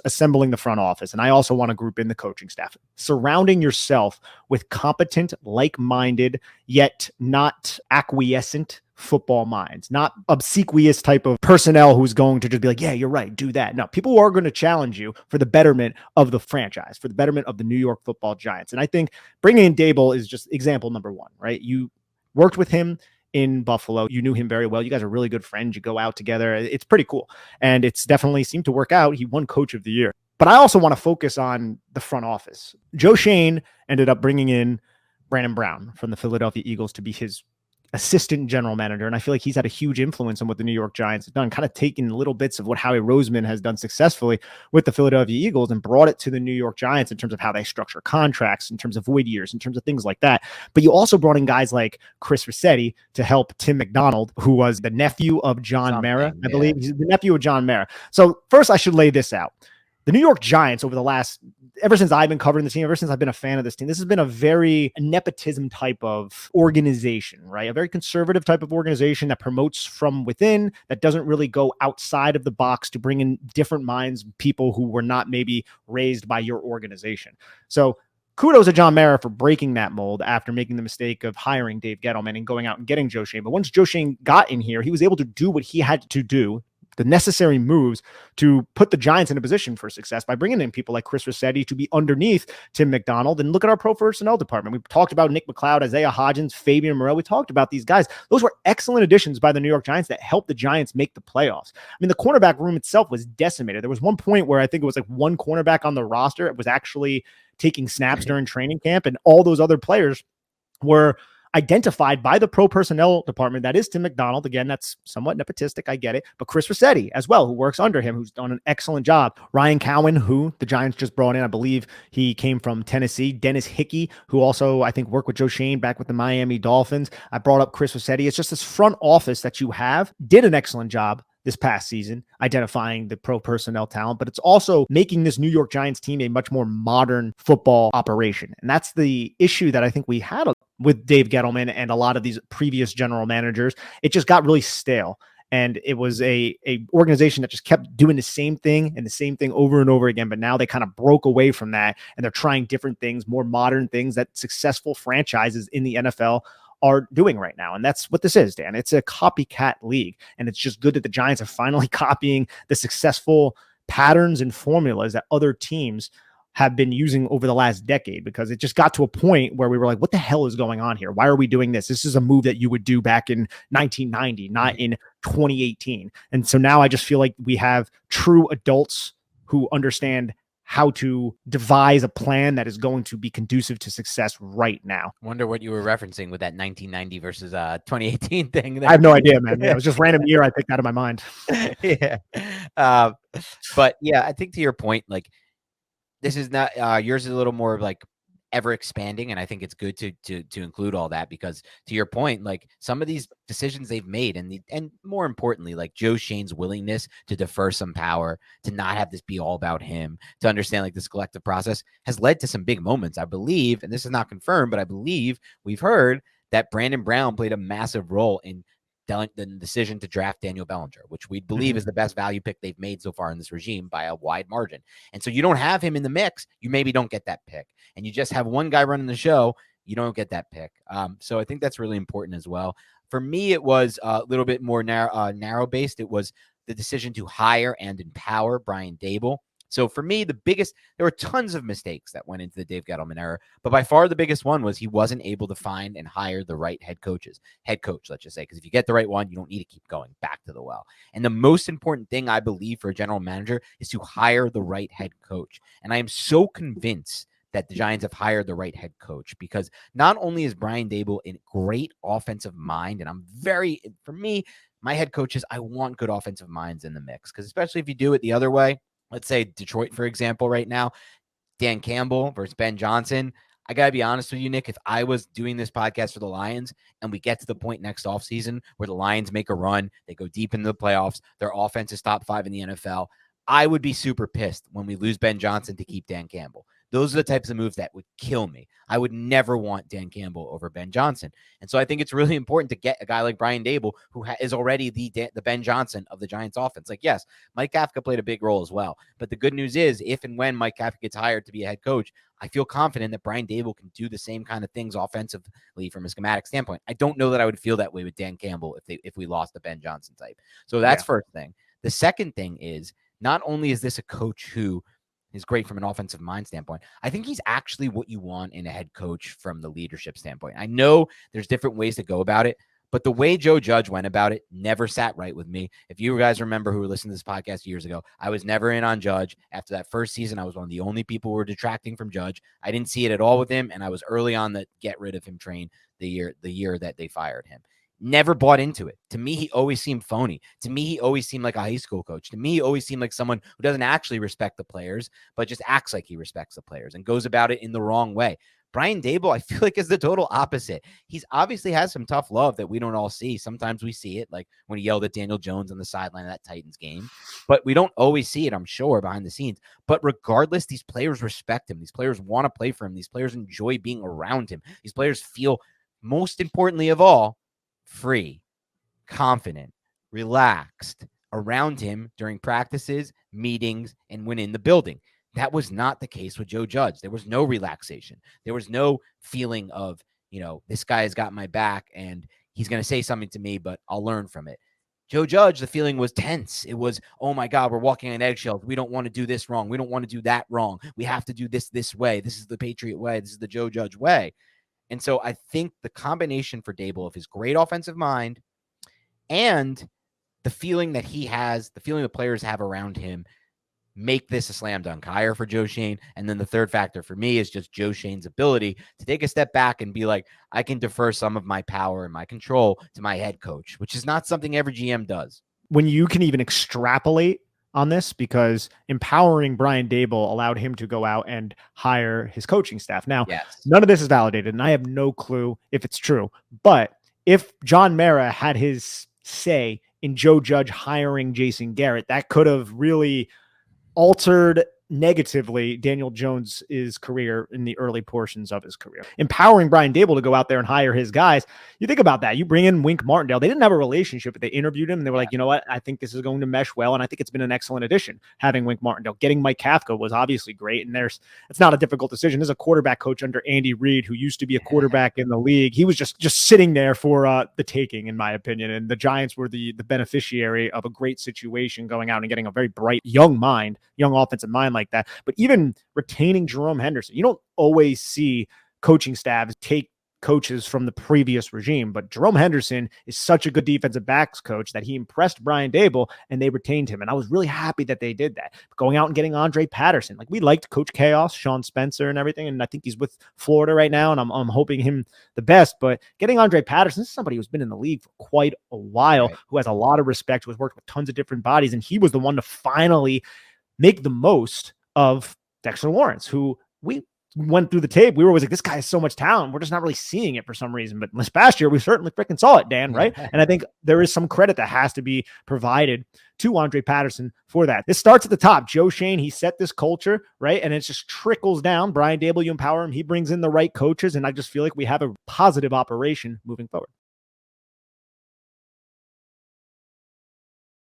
assembling the front office. And I also want to group in the coaching staff, surrounding yourself with competent, like-minded, yet not acquiescent football minds, not obsequious type of personnel who's going to just be like, yeah, you're right, do that. No, people who are going to challenge you for the betterment of the franchise, for the betterment of the New York Football Giants. And I think bringing in Dable is just example number one, right? You worked with him in Buffalo. You knew him very well. You guys are really good friends. You go out together. It's pretty cool. And it's definitely seemed to work out. He won Coach of the Year. But I also want to focus on the front office. Joe Schoen ended up bringing in Brandon Brown from the Philadelphia Eagles to be his assistant general manager. And I feel like he's had a huge influence on what the New York Giants have done, kind of taking little bits of what Howie Roseman has done successfully with the Philadelphia Eagles and brought it to the New York Giants in terms of how they structure contracts, in terms of void years, in terms of things like that. But you also brought in guys like Chris Rossetti to help Tim McDonald, who was the nephew of John Mara. I believe he's the nephew of John Mara. So first I should lay this out. The New York Giants ever since I've been covering the team, ever since I've been a fan of this team, this has been a very nepotism type of organization, right? A very conservative type of organization that promotes from within, that doesn't really go outside of the box to bring in different minds, people who were not maybe raised by your organization. So kudos to John Mara for breaking that mold after making the mistake of hiring Dave Gettleman and going out and getting Joe Schoen. But once Joe Schoen got in here, he was able to do what he had to do, the necessary moves to put the Giants in a position for success by bringing in people like Chris Rossetti to be underneath Tim McDonald. And look at our pro personnel department. We talked about Nick McLeod, Isaiah Hodgins, Fabian Morrell. We talked about these guys. Those were excellent additions by the New York Giants that helped the Giants make the playoffs. I mean, the cornerback room itself was decimated. There was one point where I think it was like one cornerback on the roster. It was actually taking snaps during training camp, and all those other players were identified by the pro personnel department. That is Tim McDonald. Again, that's somewhat nepotistic. I get it. But Chris Rossetti as well, who works under him, who's done an excellent job. Ryan Cowan, who the Giants just brought in, I believe he came from Tennessee. Dennis Hickey, who also, I think, worked with Joe Schoen back with the Miami Dolphins. I brought up Chris Rossetti. It's just this front office that you have did an excellent job this past season, identifying the pro personnel talent, but it's also making this New York Giants team a much more modern football operation. And that's the issue that I think we had with Dave Gettleman and a lot of these previous general managers. It just got really stale. And it was a organization that just kept doing the same thing and the same thing over and over again. But now they kind of broke away from that, and they're trying different things, more modern things that successful franchises in the NFL are doing right now. And that's what this is, Dan. It's a copycat league. And it's just good that the Giants are finally copying the successful patterns and formulas that other teams have been using over the last decade, because it just got to a point where we were like, what the hell is going on here? Why are we doing this? This is a move that you would do back in 1990, not in 2018. And so now I just feel like we have true adults who understand how to devise a plan that is going to be conducive to success right now. Wonder what you were referencing with that 1990 versus 2018 thing there. I have no idea, man. Yeah, it was just random year I picked out of my mind. Yeah. But yeah, I think to your point, like, this is not yours is a little more like ever expanding, and I think it's good to include all that, because to your point, like, some of these decisions they've made, and more importantly, like Joe Schoen's willingness to defer some power, to not have this be all about him, to understand like this collective process, has led to some big moments. I believe, and this is not confirmed, but I believe we've heard that Brandon Brown played a massive role in the decision to draft Daniel Bellinger, which we believe is the best value pick they've made so far in this regime by a wide margin. And so you don't have him in the mix, you maybe don't get that pick. And you just have one guy running the show, you don't get that pick. So I think that's really important as well. For me, it was a little bit more narrow based. It was the decision to hire and empower Brian Dable. So for me, there were tons of mistakes that went into the Dave Gettleman era, but by far the biggest one was he wasn't able to find and hire the right head coach, let's just say, because if you get the right one, you don't need to keep going back to the well. And the most important thing, I believe, for a general manager is to hire the right head coach. And I am so convinced that the Giants have hired the right head coach, because not only is Brian Dable a great offensive mind, and for me, my head coaches, I want good offensive minds in the mix, because especially if you do it the other way, let's say Detroit, for example, right now, Dan Campbell versus Ben Johnson. I got to be honest with you, Nick, if I was doing this podcast for the Lions and we get to the point next offseason where the Lions make a run, they go deep into the playoffs, their offense is top 5 in the NFL, I would be super pissed when we lose Ben Johnson to keep Dan Campbell, Those are the types of moves that would kill me. I would never want Dan Campbell over Ben Johnson. And so I think it's really important to get a guy like Brian Dable, who is already the Ben Johnson of the Giants offense. Like, yes, Mike Kafka played a big role as well. But the good news is, if and when Mike Kafka gets hired to be a head coach, I feel confident that Brian Dable can do the same kind of things offensively from a schematic standpoint. I don't know that I would feel that way with Dan Campbell if we lost the Ben Johnson type. So that's first thing. The second thing is, not only is this a coach who is great from an offensive mind standpoint, I think he's actually what you want in a head coach from the leadership standpoint. I know there's different ways to go about it, but the way Joe Judge went about it never sat right with me. If you guys remember who were listening to this podcast years ago, I was never in on Judge. After that first season, I was one of the only people who were detracting from Judge. I didn't see it at all with him, and I was early on the get rid of him train the year that they fired him. Never bought into it. To me, he always seemed phony. To me, he always seemed like a high school coach. To me, he always seemed like someone who doesn't actually respect the players, but just acts like he respects the players and goes about it in the wrong way. Brian Dable, I feel like, is the total opposite. He's obviously has some tough love that we don't all see. Sometimes we see it, like when he yelled at Daniel Jones on the sideline of that Titans game, but we don't always see it, I'm sure, behind the scenes. But regardless, these players respect him. These players want to play for him. These players enjoy being around him. These players feel, most importantly of all, free, confident, relaxed around him during practices, meetings, and when in the building. That was not the case with Joe Judge. There was no relaxation. There was no feeling of, this guy has got my back and he's going to say something to me, but I'll learn from it. Joe Judge, the feeling was tense. It was, oh my God, we're walking on eggshells. We don't want to do this wrong. We don't want to do that wrong. We have to do this way. This is the Patriot way. This is the Joe Judge way. And so I think the combination for Dable of his great offensive mind and the feeling that he has, the feeling the players have around him, make this a slam dunk hire for Joe Schoen. And then the third factor for me is just Joe Schoen's ability to take a step back and be like, I can defer some of my power and my control to my head coach, which is not something every GM does. When you can even extrapolate on this, because empowering Brian Dable allowed him to go out and hire his coaching staff. Now, None of this is validated, and I have no clue if it's true. But if John Mara had his say in Joe Judge hiring Jason Garrett, that could have really altered negatively Daniel Jones's career in the early portions of his career. Empowering Brian Dable to go out there and hire his guys. You think about that. You bring in Wink Martindale. They didn't have a relationship, but they interviewed him and they were like, you know what? I think this is going to mesh well. And I think it's been an excellent addition having Wink Martindale. Getting Mike Kafka was obviously great. And it's not a difficult decision. There's a quarterback coach under Andy Reid who used to be a quarterback in the league. He was just sitting there for the taking, in my opinion. And the Giants were the beneficiary of a great situation, going out and getting a very bright young offensive mind like that. But even retaining Jerome Henderson, you don't always see coaching staffs take coaches from the previous regime, but Jerome Henderson is such a good defensive backs coach that he impressed Brian Dable and they retained him. And I was really happy that they did that. Going out and getting Andre Patterson. Like, we liked Coach Chaos, Sean Spencer and everything. And I think he's with Florida right now. And I'm hoping him the best, but getting Andre Patterson, this is somebody who's been in the league for quite a while, right, who has a lot of respect, who has worked with tons of different bodies. And he was the one to finally make the most of Dexter Lawrence, who we went through the tape. We were always like, this guy has so much talent. We're just not really seeing it for some reason. But this past year, we certainly freaking saw it, Dan, right? And I think there is some credit that has to be provided to Andre Patterson for that. This starts at the top. Joe Schoen, he set this culture, right? And it just trickles down. Brian Dable, you empower him. He brings in the right coaches. And I just feel like we have a positive operation moving forward.